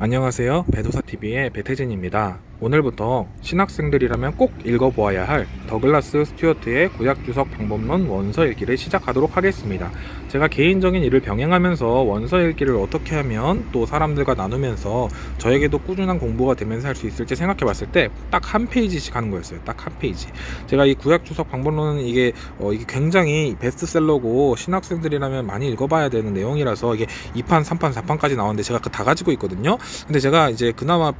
안녕하세요. 배도사TV의 배태진입니다. 오늘부터 신학생들이라면 꼭 읽어보아야 할 더글라스 스튜어트의 구약주석 방법론 원서 읽기를 시작하도록 하겠습니다. 제가 개인적인 일을 병행하면서 원서 읽기를 어떻게 하면 또 사람들과 나누면서 저에게도 꾸준한 공부가 되면서 할 수 있을지 생각해 봤을 때 딱 한 페이지씩 하는 거였어요. 딱 한 페이지. 제가 이 구약주석 방법론은 이게 굉장히 베스트셀러고 신학생들이라면 많이 읽어봐야 되는 내용이라서 이게 2판, 3판, 4판까지 나왔는데 제가 다 가지고 있거든요. 근데 제가 이제 그나마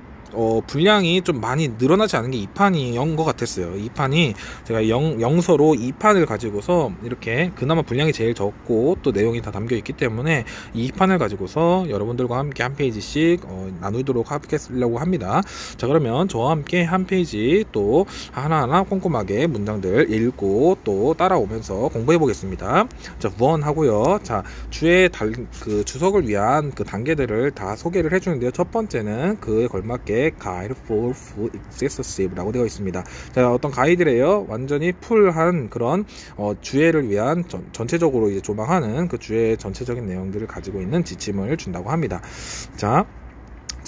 분량이 좀 많이 늘어나지 않은 게 2판이인 것 같았어요. 2판이 제가 영서로 2판을 가지고서 이렇게 그나마 분량이 제일 적고 또 내용이 다 담겨 있기 때문에 이 2판을 가지고서 여러분들과 함께 한 페이지씩 나누도록 하려고 합니다. 자, 그러면 저와 함께 한 페이지 또 하나하나 꼼꼼하게 문장들 읽고 또 따라오면서 공부해 보겠습니다. 자, 1 하고요. 자, 주의 그 주석을 위한 그 단계들을 다 소개를 해주는데요. 첫 번째는 그에 걸맞게 Guide for Full Exhaustive 라고 되어 있습니다. 자, 어떤 가이드래요. 완전히 풀한 그런 주해를 위한 전체적으로 이제 조망하는 그 주해의 전체적인 내용들을 가지고 있는 지침을 준다고 합니다. 자,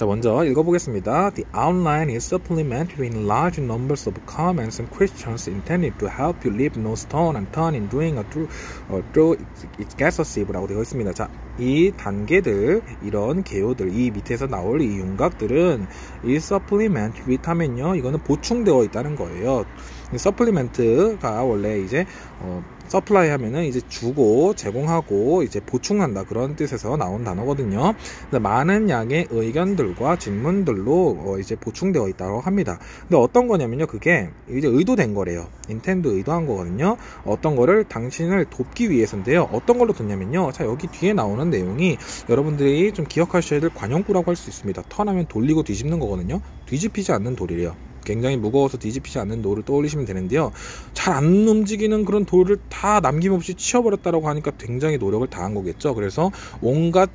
먼저 읽어보겠습니다. The outline is supplementary in large numbers of comments and questions intended to help you leave no stone unturned in doing a thorough exhaustive 라고 되어 있습니다. 자, 이 단계들, 이런 개요들, 이 밑에서 나올 이 윤곽들은 이 supplementary 하면요, 이거는 보충되어 있다는 거예요. 서플리멘트가 원래 이제 서플라이 하면은 이제 주고 제공하고 이제 보충한다, 그런 뜻에서 나온 단어거든요. 많은 양의 의견들과 질문들로 이제 보충되어 있다고 합니다. 근데 어떤 거냐면요, 그게 이제 의도된 거래요. 인텐드, 의도한 거거든요. 어떤 거를 당신을 돕기 위해서인데요. 어떤 걸로 돕냐면요, 자, 여기 뒤에 나오는 내용이 여러분들이 좀 기억하셔야 될 관용구라고 할 수 있습니다. 턴하면 돌리고 뒤집는 거거든요. 뒤집히지 않는 돌이래요. 굉장히 무거워서 뒤집히지 않는 돌을 떠올리시면 되는데요. 잘 안 움직이는 그런 돌을 다 남김없이 치워버렸다라고 하니까 굉장히 노력을 다한 거겠죠. 그래서 온갖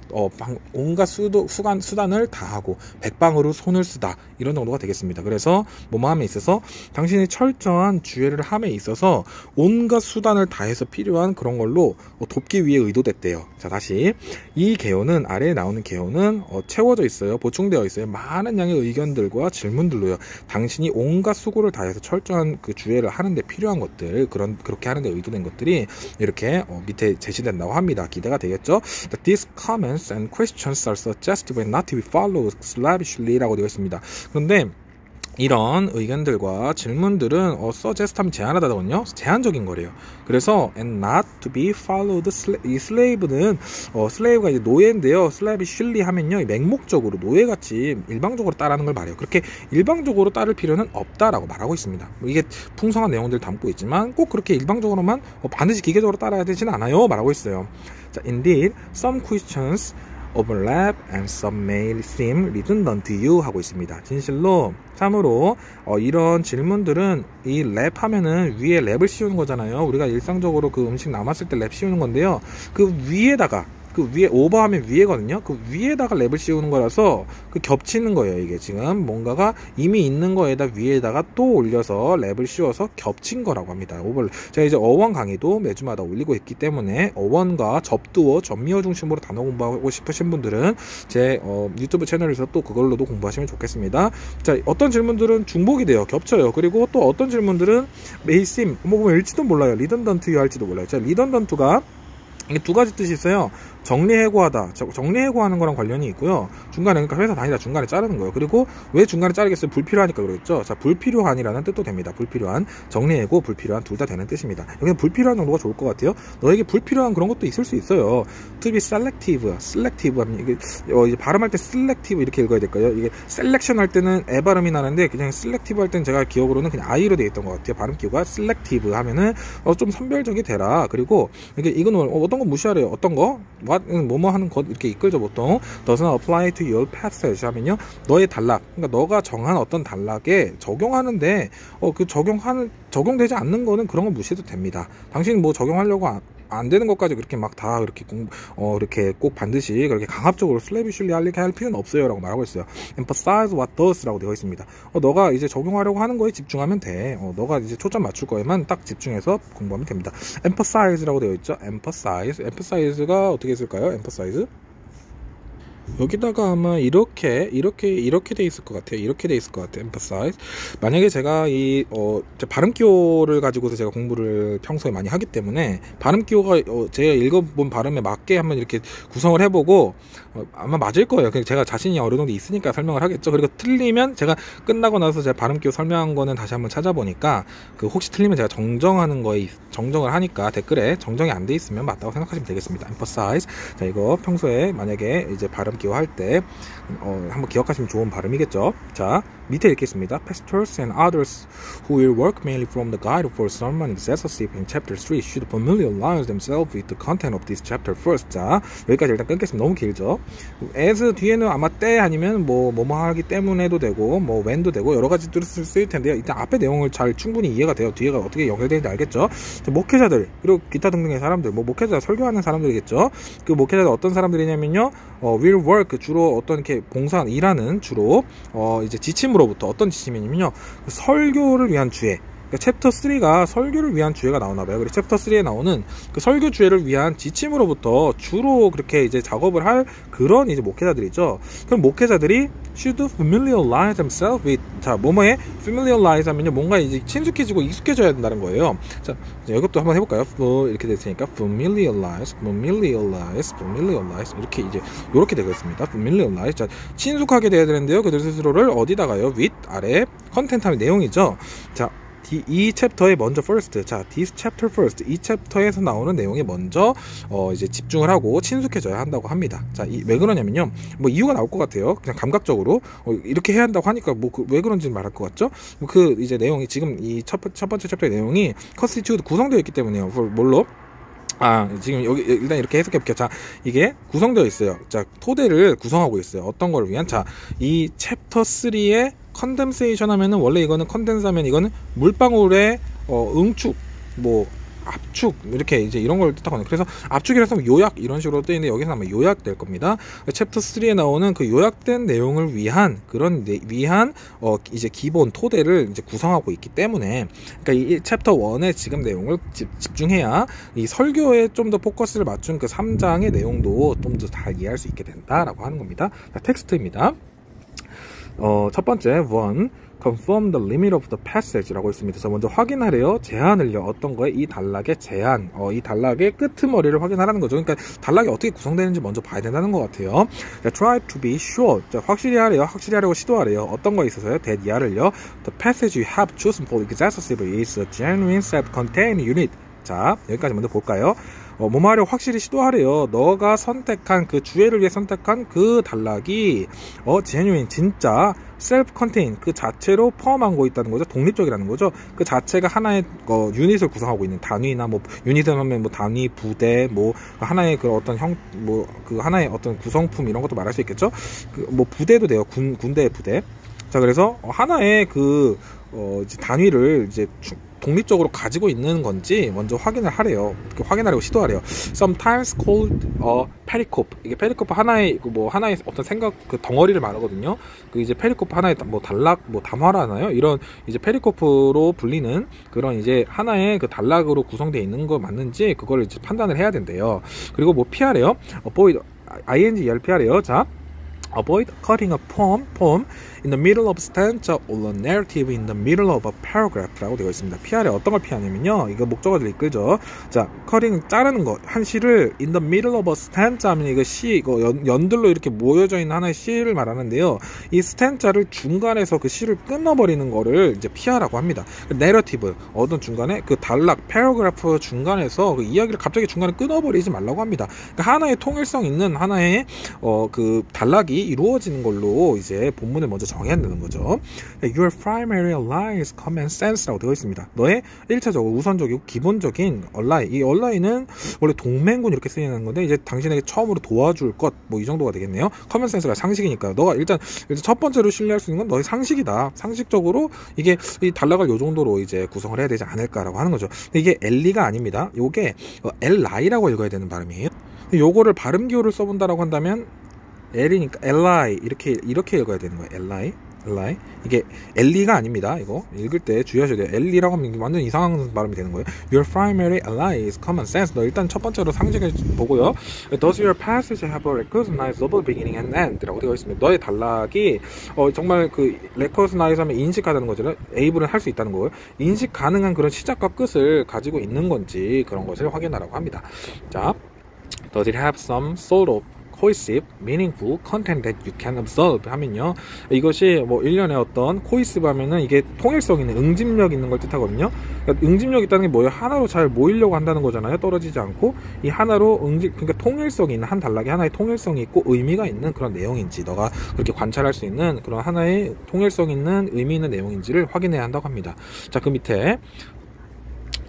수단을 다하고 백방으로 손을 쓰다, 이런 정도가 되겠습니다. 그래서 뭐뭐함에 있어서 당신이 철저한 주의를 함에 있어서 온갖 수단을 다해서 필요한 그런 걸로 돕기 위해 의도됐대요. 자, 다시 이 개요는, 아래에 나오는 개요는 채워져 있어요. 보충되어 있어요. 많은 양의 의견들과 질문들로요. 당신이 온갖 수고를 다해서 철저한 그 주해를 하는데 필요한 것들, 그렇게 하는데 의도된 것들이 이렇게 밑에 제시된다고 합니다. 기대가 되겠죠? These comments and questions are suggestive and not to be followed slavishly 라고 되어 있습니다. 그런데 이런 의견들과 질문들은 suggest 하면 제한하다거든요. 제한적인 거래요. 그래서 and not to be followed, 이 slave는 slave가 이제 노예인데요. slavishly 하면요, 맹목적으로 노예같이 일방적으로 따르는 걸 말해요. 그렇게 일방적으로 따를 필요는 없다라고 말하고 있습니다. 이게 풍성한 내용들을 담고 있지만 꼭 그렇게 일방적으로만 반드시 기계적으로 따라야 되지는 않아요, 말하고 있어요. 자, indeed some questions overlap and some may seem redundant to you 하고 있습니다. 진실로 참으로 이런 질문들은, 이 랩 하면은 위에 랩을 씌우는 거잖아요. 우리가 일상적으로 그 음식 남았을 때 랩 씌우는 건데요. 그 위에다가, 그 위에 오버하면 위에거든요. 그 위에다가 랩을 씌우는 거라서 그 겹치는 거예요. 이게 지금 뭔가가 이미 있는 거에다 위에다가 또 올려서 랩을 씌워서 겹친 거라고 합니다. 제가 이제 어원 강의도 매주마다 올리고 있기 때문에 어원과 접두어, 전미어 중심으로 단어 공부하고 싶으신 분들은 제 유튜브 채널에서 또 그걸로도 공부하시면 좋겠습니다. 자, 어떤 질문들은 중복이 돼요. 겹쳐요. 그리고 또 어떤 질문들은 may seem, 뭐 일지도 몰라요. redundant 할지도 몰라요. 자, redundant가 이게 두 가지 뜻이 있어요. 정리해고하다, 정리해고하는 거랑 관련이 있고요. 중간에, 그러니까 회사 다니다 중간에 자르는 거예요. 그리고 왜 중간에 자르겠어요? 불필요하니까 그러겠죠. 자, 불필요한이라는 뜻도 됩니다. 불필요한, 정리해고, 불필요한 둘 다 되는 뜻입니다. 여기는 불필요한 정도가 좋을 것 같아요. 너에게 불필요한 그런 것도 있을 수 있어요. To be selective 하면 이게 이제 발음할 때 selective 이렇게 읽어야 될까요? 이게 selection 할 때는 에 발음이 나는데 그냥 selective 할 때는 제가 기억으로는 그냥 i로 되어 있던 것 같아요. 발음 기호가 selective 하면은 좀 선별적이 되라. 그리고 이거는 어떤 거 무시하래요. 어떤 거? 뭐뭐 하는 것 이렇게 이끌죠. 보통 doesn't apply to your passage 하면요, 너의 단락, 그러니까 너가 정한 어떤 단락에 적용하는데 그 적용되지 않는 거는 그런 거 무시해도 됩니다. 당신 뭐 적용하려고 안 되는 것까지 그렇게 막 다 이렇게 이렇게 꼭 반드시 그렇게 강압적으로 slavishly 할 필요는 없어요 라고 말하고 있어요. emphasize what does 라고 되어 있습니다. 너가 이제 적용하려고 하는 거에 집중하면 돼. 너가 이제 초점 맞출 거에만 딱 집중해서 공부하면 됩니다. emphasize 라고 되어 있죠. emphasize가 어떻게 했을까요? emphasize 여기다가 아마 이렇게 돼 있을 것 같아요. 이렇게 돼 있을 것 같아요. emphasize. 만약에 제가 발음 기호를 가지고서 제가 공부를 평소에 많이 하기 때문에 발음 기호가 제가 읽어본 발음에 맞게 한번 이렇게 구성을 해보고 아마 맞을 거예요. 제가 자신이 어느 정도 있으니까 설명을 하겠죠. 그리고 틀리면 제가 끝나고 나서 제가 발음 기호 설명한 거는 다시 한번 찾아보니까 혹시 틀리면 제가 정정하는 거에 정정을 하니까 댓글에 정정이 안 돼 있으면 맞다고 생각하시면 되겠습니다. emphasize. 자, 이거 평소에 만약에 이제 발음 기호 할 때 한번 기억하시면 좋은 발음이겠죠. 자, 밑에 읽겠습니다. Pastors and others who will work mainly from the guide for sermon exegesis in chapter 3 should familiarize themselves with the content of this chapter first. 자, 여기까지 일단 끊겠습니다. 너무 길죠. as 뒤에는 아마 때 아니면 뭐뭐 하기 때문에도 되고 뭐 when도 되고 여러 가지 뜻을 쓰일 텐데요. 일단 앞에 내용을 잘 충분히 이해가 돼요. 뒤에가 어떻게 연결되는지 알겠죠. 목회자들 그리고 기타 등등의 사람들, 목회자 설교하는 사람들이겠죠. 그 목회자들 어떤 사람들이냐면요, will work 주로 어떤 이렇게 봉사 일하는 주로 이제 지침으로부터 어떤 지침이냐면요, 설교를 위한 주에. 그러니까 챕터 3가 설교를 위한 주제가 나오나봐요. 그리고 챕터 3에 나오는 그 설교 주제를 위한 지침으로부터 주로 그렇게 이제 작업을 할 그런 이제 목회자들이죠. 그럼 목회자들이 should familiarize themselves with, 자, 뭐뭐에 familiarize 하면요, 뭔가 이제 친숙해지고 익숙해져야 된다는 거예요. 자, 이것도 한번 해볼까요? 이렇게 됐으니까 familiarize 이렇게 이제 이렇게 되겠습니다. familiarize. 자, 친숙하게 돼야 되는데요. 그들 스스로를 어디다가요? with 아래 컨텐트 하면 내용이죠. 자, 이 챕터에 먼저 first, 자, this chapter first, 이 챕터에서 나오는 내용에 먼저 이제 집중을 하고 친숙해져야 한다고 합니다. 자, 왜 그러냐면요, 뭐 이유가 나올 것 같아요. 그냥 감각적으로 이렇게 해야 한다고 하니까 왜 그런지 말할 것 같죠. 이제 내용이 지금 이 첫 번째 챕터의 내용이 constitute 구성되어 있기 때문에요. 뭘로? 지금 여기 일단 이렇게 해석해 볼게요. 자, 이게 구성되어 있어요. 자, 토대를 구성하고 있어요. 어떤 걸 위한? 자, 이 챕터 3의 컨덴세이션 하면은 원래 이거는 컨덴스 하면 이거는 물방울의 응축, 뭐 압축 이렇게 이제 이런 걸 뜻하거든요. 그래서 압축이라서 요약 이런 식으로 뜨 있는데 여기서 아마 요약될 겁니다. 챕터 3에 나오는 그 요약된 내용을 위한 이제 기본 토대를 이제 구성하고 있기 때문에, 그러니까 이 챕터 1의 지금 내용을 집중해야 이 설교에 좀 더 포커스를 맞춘 그 3장의 내용도 좀 더 잘 이해할 수 있게 된다라고 하는 겁니다. 자, 텍스트입니다. 첫 번째, confirm the limit of the passage라고 있습니다. 자, 먼저 확인하래요. 제한을요. 어떤 거에? 이 단락의 제한, 이 단락의 끄트머리를 확인하라는 거죠. 그러니까 단락이 어떻게 구성되는지 먼저 봐야 된다는 것 같아요. 자, try to be sure. 자, 확실히 하래요. 확실히 하려고 시도하래요. 어떤 거에 있어서요? that 이하를요. The passage you have chosen for exegesis is a genuine self-contained unit. 자, 여기까지 먼저 볼까요? 뭐뭐 하려고 확실히 시도하래요. 너가 선택한 그 주제를 위해 선택한 그 단락이 genuine, 진짜 self-contained, 그 자체로 포함하고 있다는 거죠. 독립적이라는 거죠. 그 자체가 하나의 유닛을 구성하고 있는 단위나 뭐 유닛을 하면 뭐 단위, 부대, 뭐 하나의 그 어떤 그 하나의 어떤 구성품 이런 것도 말할 수 있겠죠. 뭐 부대도 돼요. 군대의 부대. 자, 그래서 하나의 이제 단위를 이제 독립적으로 가지고 있는 건지 먼저 확인을 하래요. 확인하려고 시도하래요. Sometimes called pericope. 이게 pericope 하나의 어떤 생각 그 덩어리를 말하거든요. 이제 pericope 하나의 뭐 단락, 뭐 담화라 하나요? 이런 이제 pericope로 불리는 그런 이제 하나의 그 단락으로 구성되어 있는 거 맞는지 그걸 이제 판단을 해야 된대요. 그리고 뭐 피하래요. avoid ing 피하래요. 자, avoid cutting a poem in the middle of a stanza or a narrative in the middle of a paragraph 라고 되어 있습니다. 피하래. 어떤 걸 피하냐면요, 이거 목적어를 이끌죠. 자, cutting, 자르는 거. 한 시를 in the middle of a stanza 하면 이거 연들로 이렇게 모여져 있는 하나의 시를 말하는데요. 이 stanza를 중간에서 그 시를 끊어버리는 거를 이제 피하라고 합니다. narrative, 어떤 중간에 그 단락, paragraph 중간에서 그 이야기를 갑자기 중간에 끊어버리지 말라고 합니다. 그러니까 하나의 통일성 있는 하나의 그 단락이 이루어지는 걸로 이제 본문을 먼저 정해야 한다는 거죠. Your primary ally is common sense라고 되어 있습니다. 너의 1차적으로 우선적이고 기본적인 ally, 이 ally는 원래 동맹군 이렇게 쓰이는 건데 이제 당신에게 처음으로 도와줄 것, 뭐 이 정도가 되겠네요. common sense가 상식이니까 너가 일단 첫 번째로 신뢰할 수 있는 건 너의 상식이다. 상식적으로 이게 이 단락을 요 정도로 이제 구성을 해야 되지 않을까라고 하는 거죠. 근데 이게 엘리가 아닙니다. 요게 엘라이라고 읽어야 되는 발음이에요. 요거를 발음 기호를 써본다라고 한다면 L이니까 ally 이렇게 읽어야 되는 거예요. ally. ally. 이게 엘리가 아닙니다. 이거 읽을 때 주의하셔야 돼요. 엘리라고 하면 완전 이상한 발음이 되는 거예요. Your primary ally is common sense. 너 일단 첫 번째로 상징을 보고요. Does your passage have a recognizable beginning and end? 라고 되어 있습니다. 너의 단락이 정말 그 recognize 하면 인식하다는 거죠. able은 할 수 있다는 거예요. 인식 가능한 그런 시작과 끝을 가지고 있는 건지 그런 것을 확인하라고 합니다. 자, does it have some sort of cohesive, meaningful content that you can observe 하면요, 이것이 뭐 일련의 어떤 cohesive 하면은 이게 통일성 있는, 응집력 있는 걸 뜻하거든요. 그러니까 응집력 있다는 게 뭐예요? 하나로 잘 모이려고 한다는 거잖아요. 떨어지지 않고. 이 하나로 그러니까 통일성이 있는, 한 단락에 하나의 통일성이 있고 의미가 있는 그런 내용인지 너가 그렇게 관찰할 수 있는 그런 하나의 통일성 있는 의미 있는 내용인지를 확인해야 한다고 합니다. 자, 그 밑에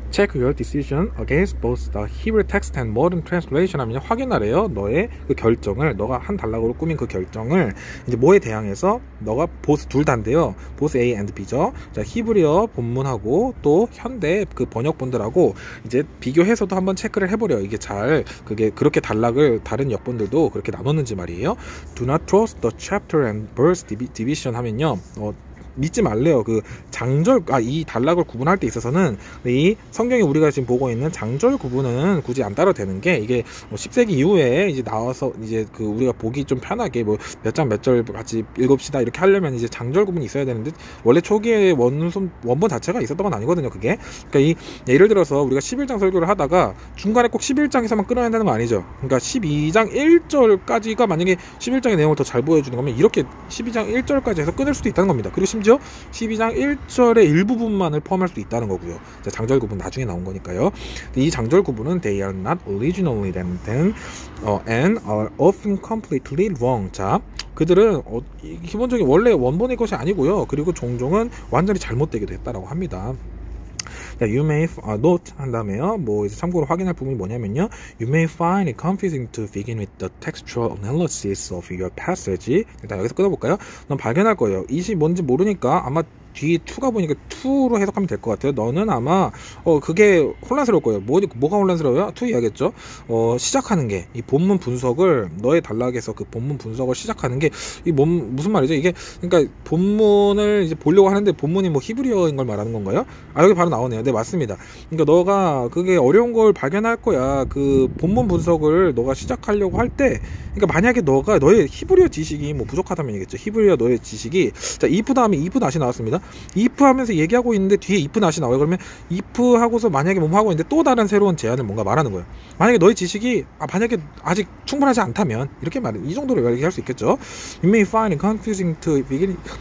Check your decision against both the Hebrew text and modern translation 하면 확인하래요. 너의 그 결정을, 너가 한 단락으로 꾸민 그 결정을 이제 뭐에 대항해서 너가 보스 둘 다인데요. 보스 A and B죠. 자, 히브리어 본문하고 또 현대 그 번역본들하고 이제 비교해서도 한번 체크를 해보려. 이게 잘 그게 그렇게 단락을 다른 역본들도 그렇게 나눴는지 말이에요. Do not trust the chapter and verse division 하면요. 믿지 말래요. 그 장절, 이 단락을 구분할 때 있어서는 이 성경에 우리가 지금 보고 있는 장절 구분은 굳이 안 따라도 되는 게, 이게 뭐 10세기 이후에 이제 나와서 이제 그 우리가 보기 좀 편하게 뭐 몇 장 몇 절 같이 읽읍시다 이렇게 하려면 이제 장절 구분이 있어야 되는데, 원래 초기에 원본 자체가 있었던 건 아니거든요, 그게. 그러니까 예를 들어서 우리가 11장 설교를 하다가 중간에 꼭 11장에서만 끊어야 된다는 거 아니죠. 그러니까 12장 1절까지가 만약에 11장의 내용을 더 잘 보여주는 거면 이렇게 12장 1절까지 해서 끊을 수도 있다는 겁니다. 그리고 심지어 12장 1절의 일부분만을 포함할 수 있다는 거고요. 장절 구분 나중에 나온 거니까요. 이 장절 구분은 they are not originally written and are often completely wrong. 자, 그들은 기본적인 원래 원본의 것이 아니고요. 그리고 종종은 완전히 잘못되기도 했다라고 합니다. You may note 한 다음에요. 뭐 이제 참고로 확인할 부분이 뭐냐면요. You may find it confusing to begin with the textual analysis of your passage. 일단 여기서 끊어볼까요? 넌 발견할 거예요. 이시 뭔지 모르니까 아마 뒤에 2가 보니까 2로 해석하면 될 것 같아요. 너는 아마 그게 혼란스러울 거예요. 뭐가 혼란스러워요? 2 이야기했죠. 시작하는 게, 이 본문 분석을, 너의 단락에서 그 본문 분석을 시작하는 게 무슨 말이죠? 이게 그러니까 본문을 이제 보려고 하는데 본문이 뭐 히브리어인 걸 말하는 건가요? 여기 바로 나오네요. 네, 맞습니다. 그러니까 너가 그게 어려운 걸 발견할 거야. 그 본문 분석을 너가 시작하려고 할 때, 그러니까 만약에 너의 히브리어 지식이 뭐 부족하다면 이겠죠. 히브리어 너의 지식이, 자, if 다음에 if 다시 나왔습니다. if 하면서 얘기하고 있는데 뒤에 if 다시 나와요. 그러면 if 하고서 만약에 뭐 하고 있는데 또 다른 새로운 제안을 뭔가 말하는 거예요. 만약에 너의 지식이 만약에 아직 충분하지 않다면 이렇게 이 정도로 얘기할 수 있겠죠. You may find it confusing to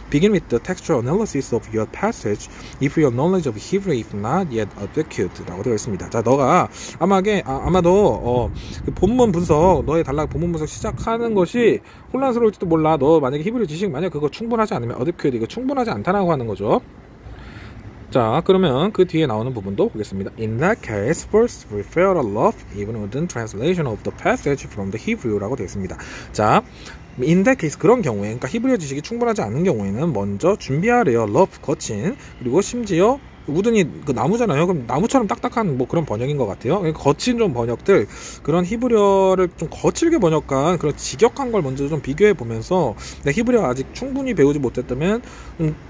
begin with the textual analysis of your passage if your knowledge of Hebrew is not yet adequate 라고 되어 있습니다. 자, 너가 아마도 그 본문 분석, 너의 단락 본문 분석 시작하는 것이 혼란스러울지도 몰라. 너 만약에 히브리 지식 만약 그거 충분하지 않으면 adequate, 이거 충분하지 않다라고 하는 거죠. 자, 그러면 그 뒤에 나오는 부분도 보겠습니다. In that case, first prepare a rough, even written translation of the passage from the Hebrew라고 되어 있습니다. 자, in that case, 그런 경우에, 그러니까 히브리어 지식이 충분하지 않은 경우에는 먼저 준비하래요. rough, 거친, 그리고 심지어 우든이 그 나무잖아요. 그럼 나무처럼 딱딱한 뭐 그런 번역인 것 같아요. 거친 좀 번역들, 그런 히브리어를 좀 거칠게 번역한 그런 직역한 걸 먼저 좀 비교해 보면서, 내 히브리어 아직 충분히 배우지 못했다면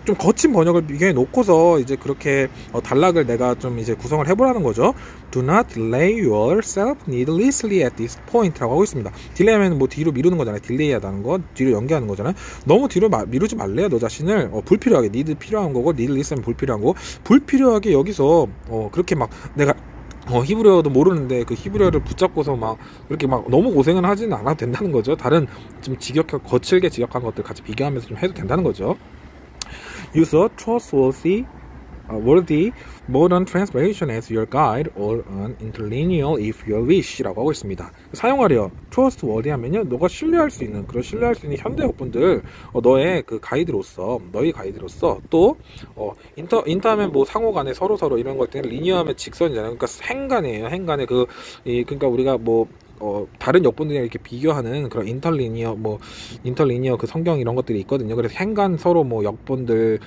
좀 거친 번역을 비교해 놓고서 이제 그렇게 단락을 내가 좀 이제 구성을 해보라는 거죠. Do not delay yourself needlessly at this point라고 하고 있습니다. 딜레이하면 뭐 뒤로 미루는 거잖아요. 딜레이하다는 거, 뒤로 연기하는 거잖아요. 너무 뒤로 미루지 말래요. 너 자신을 불필요하게, need 필요한 거고, needless는 불필요한 거고, 불필요하게 여기서 그렇게 막 내가 히브리어도 모르는데 그 히브리어를 붙잡고서 막 그렇게 막 너무 고생은 하지는 않아도 된다는 거죠. 다른 좀 거칠게 직역한 것들 같이 비교하면서 좀 해도 된다는 거죠. Use a trustworthy modern translation as your guide or an interlinear if you wish 라고 하고 있습니다. 사용하려 trustworthy 하면요, 너가 신뢰할 수 있는 현대 역분들, 너의 그 너희 가이드로서, 또 인터하면 뭐 상호 간에 서로 이런 것 때문에, 리니어 하면 직선이잖아요. 그러니까 행간이에요. 행간에 그러니까 우리가 뭐 다른 역본들이랑 이렇게 비교하는 그런 인터리니어 그 성경 이런 것들이 있거든요. 그래서 행간 서로 뭐 역본들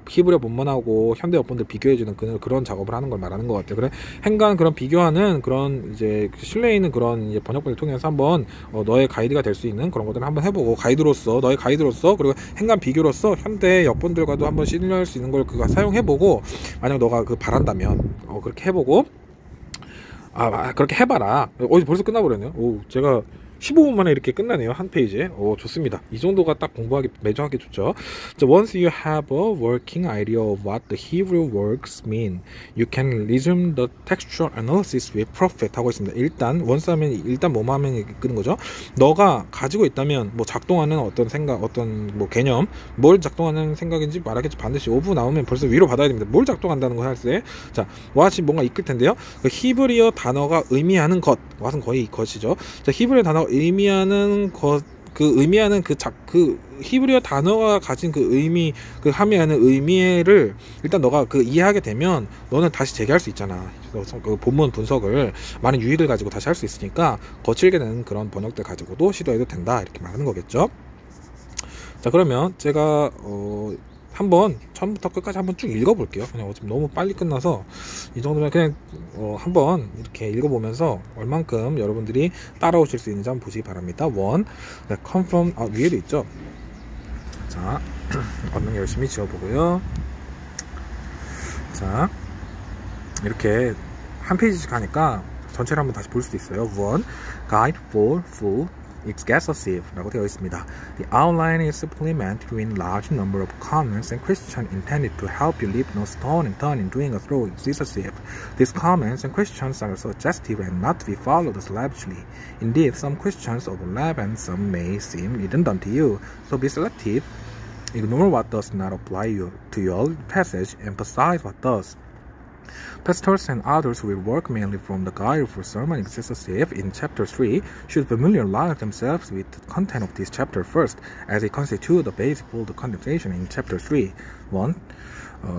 히브리어 본문하고 현대 역본들 비교해주는 그런 작업을 하는 걸 말하는 것 같아요. 그래 행간 그런 비교하는 그런 이제 신뢰 있는 그런 이제 번역본을 통해서 한번 너의 가이드가 될 수 있는 그런 것들을 한번 해보고 너의 가이드로서 그리고 행간 비교로서 현대 역본들과도 한번 신뢰할 수 있는 걸 그거 사용해보고 만약 너가 그 바란다면 그렇게 해보고 그렇게 해봐라. 벌써 끝나버렸네요. 제가 15분 만에 이렇게 끝나네요. 한 페이지에. 좋습니다. 이 정도가 딱 공부하기 매주 하기 좋죠. So once you have a working idea of what the Hebrew words mean, you can resume the textual analysis with profit 하고 있습니다. 일단 once 하면 일단 뭐만 하면 끄는 거죠. 너가 가지고 있다면 뭐 작동하는 어떤 생각, 어떤 뭐 개념, 뭘 작동하는 생각인지 말하겠죠. 반드시 오브 나오면 벌써 위로 받아야 됩니다. 뭘 작동한다는 거 할 때, 자, what이 뭔가 이끌 텐데요. 그 히브리어 단어가 의미하는 것, what은 거의 것이죠. 자, 히브리어 단어가 의미하는 것, 그 히브리어 단어가 가진 그 의미, 그 함의하는 의미를 일단 너가 그 이해하게 되면 너는 다시 재개할 수 있잖아. 그 본문 분석을 많은 유의를 가지고 다시 할 수 있으니까 거칠게 되는 그런 번역들 가지고도 시도해도 된다, 이렇게 말하는 거겠죠. 자, 그러면 제가 한번 처음부터 끝까지 한번 쭉 읽어볼게요. 그냥 어차피 너무 빨리 끝나서 이 정도면 그냥 한번 이렇게 읽어보면서 얼만큼 여러분들이 따라오실 수 있는지 한번 보시기 바랍니다. 1. Come from 위에도 있죠. 자, 언능 열심히 지워보고요. 자, 이렇게 한 페이지씩 하니까 전체를 한번 다시 볼 수도 있어요. 1. Guide for full exhaustive 라고 되어 있습니다. The outline is supplement to in large number of comments and questions intended to help you leave no stone unturned in doing a thorough exhaustive. These comments and questions are suggestive and not to be followed slavishly. Indeed, some questions overlap and some may seem redundant to you, so be selective. Ignore what does not apply to your passage, emphasize what does. Pastors and others who will work mainly from the guide for sermon exegesis in chapter 3 should familiarize themselves with the content of this chapter first, as it constitutes the basis for the condensation in chapter 3. 1.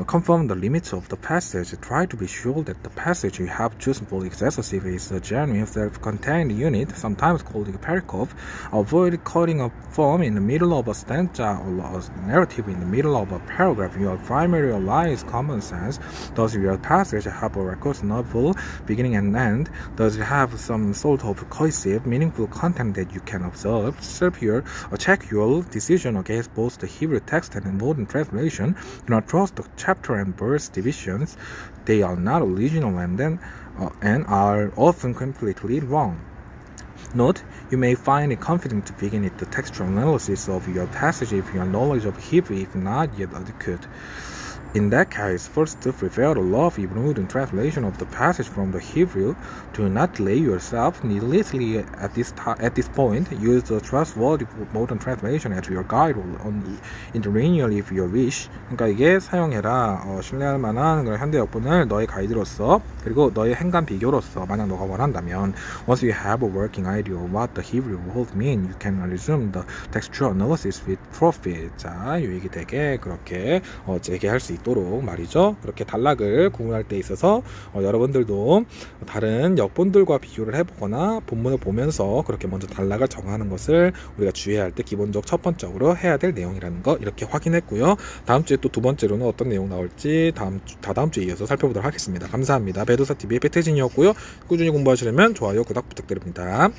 Confirm the limits of the passage. Try to be sure that the passage you have chosen for exegesis is a genuine self-contained unit, sometimes called a pericope. Avoid cutting a form in the middle of a stanza or a narrative in the middle of a paragraph. Your primary ally is common sense. Does your passage have a record novel beginning and end? Does it have some sort of cohesive, meaningful content that you can observe? Check your decision against both the Hebrew text and the modern translation. Do not trust the chapter and verse divisions. They are not original and are often completely wrong. Note, you may find it confident to begin with the textual analysis of your passage if your knowledge of Hebrew is not yet adequate. In that case, first prepare the Love Hebrew translation of the passage from the Hebrew. Do not delay yourself needlessly at this point. Use the trustworthy modern translation as your guide interlinearly if you wish. 그러니까 이게 사용해라. 신뢰할 만한 그런 현대 역본을 너의 가이드로서 그리고 너의 행간 비교로서 만약 너가 원한다면 once you have a working idea of what the Hebrew words mean, you can resume the textual analysis with profit. 자, 유익이 되게 그렇게 재개할 수 있도록 말이죠. 그렇게 단락을 구분할 때 있어서 여러분들도 다른 역본들과 비교를 해보거나 본문을 보면서 그렇게 먼저 단락을 정하는 것을 우리가 주의해야 할 때 기본적 첫 번째로 해야 될 내용이라는 거 이렇게 확인했고요. 다음 주에 또 두 번째로는 어떤 내용 나올지 다다음 주에 이어서 살펴보도록 하겠습니다. 감사합니다. 배도사TV의 배태진이었고요. 꾸준히 공부하시려면 좋아요, 구독 부탁드립니다.